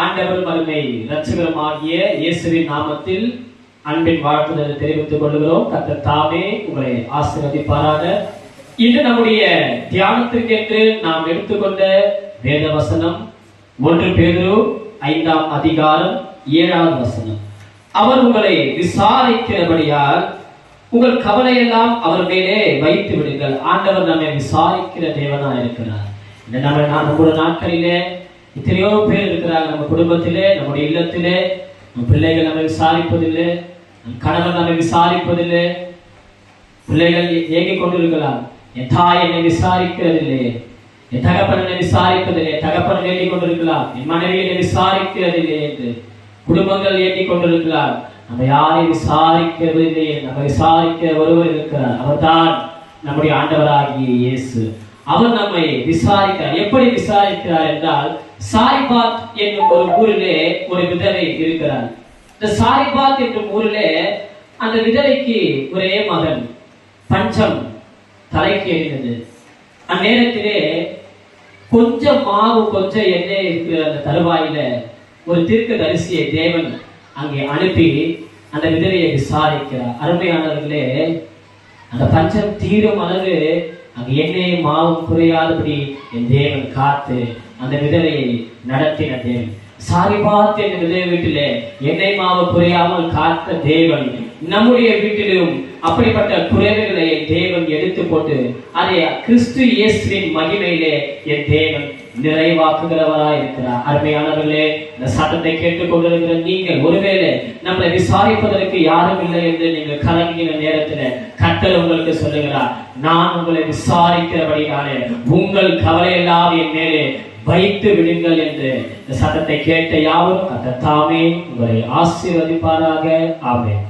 ஆண்டவர் மருமை இரட்சகரும் ஆகிய இயேசுவின் நாமத்தில் அன்பின் வாழ்த்துதலை தெரிவித்துக் கொள்கிறோம். கர்த்தர் தாமே உங்களை ஆசீர்வதிப்பாராக. இன்று நம்முடைய தியானத்திற்கென்று நாம் எடுத்துக்கொண்ட வேத வசனம் 1 பேதுரு 5ஆம் அதிகாரம் 7வது வசனம். அவர் உங்களை விசாரிக்கிறபடியால் உங்கள் கவலையெல்லாம் அவர் மேலே வைத்து விடுங்கள். ஆண்டவர் நம்மை விசாரிக்கிற தேவனா இருக்கிறார். இந்த நம்முடைய நாட்களிலே எத்தனையோ பேர் இருக்கிறாங்க. நம்ம குடும்பத்திலே, நம்முடைய இல்லத்திலே நம் பிள்ளைகள் நம்மை விசாரிப்பதில்லை, நம் கணவன் நம்மை விசாரிப்பதில்லை. பிள்ளைகள் ஏங்கிக் கொண்டிருக்கலாம், என் தாய் என்னை விசாரிக்கிறதில்லை, என் தகப்பன் என்னை விசாரிப்பதில்லை. தகப்பன் ஏங்கிக் கொண்டிருக்கலாம், என் மனைவி என்னை விசாரிக்கிறதில்லை என்று. குடும்பங்கள் ஏங்கிக் கொண்டிருக்கலாம், நம்ம யாரையும் விசாரிக்கிறதில்லை. நம்ம விசாரிக்கிற ஒருவர் இருக்கிறார், அவர்தான் நம்முடைய ஆண்டவராகிய இயேசு. அவர் நம்மை விசாரிக்கிறார். எப்படி விசாரிக்கிறார் என்றால், சாரிபாத் என்னும் ஒரு ஊரிலே ஒரு விதவை இருக்கிறார். இந்த சாரிபாத் என்னும் ஊரிலே அந்த விதவைக்கு ஒரே மகன். பஞ்சம் தலைக்கு எறிந்தது. அந்நேரத்திலே கொஞ்சம் மாவு கொஞ்சம் எண்ணெய் இருக்கிற அந்த தருவாயில ஒரு தீர்க்கதரிசியை தேவன் அங்கே அனுப்பி அந்த விதவையை விசாரிக்கிறார். அருமையானவர்களே, அந்த பஞ்சம் தீரும் அளவு அங்கு எண்ணெய் மாவும் குறையாதபடி என் தேவன் காத்து அந்த விதவையை நடத்தின தேவன். சாரிபாத் என்ற விதவை வீட்டிலே எண்ணெய் மாவு குறையாமல் காத்த தேவன் நம்முடைய வீட்டிலும் அப்படிப்பட்ட குறைவுகளை என் தேவன் எடுத்து போட்டு அதை கிறிஸ்து இயேசுவின் மகிமையிலே என் தேவன் நிறைவாக்குகிறவராய் இருக்கிறார். அருமையானவர்களே, இந்த சத்தத்தை கேட்டுக் கொண்டிருக்கிற நீங்கள் ஒருவேளை நம்மளை விசாரிப்பதற்கு யாரும் இல்லை என்று நீங்கள் கலங்கின நேரத்தில் கர்த்தர் உங்களுக்கு சொல்லுகிறார், நான் உங்களை விசாரிக்கிறபடினாலே உங்கள் கவலையெல்லாம் என் மேலே வைத்து விடுங்கள் என்று. இந்த சத்தத்தை கேட்ட யாவரும் கர்த்தர் தாமே உங்களை ஆசீர்வதிப்பாராக. ஆமென்.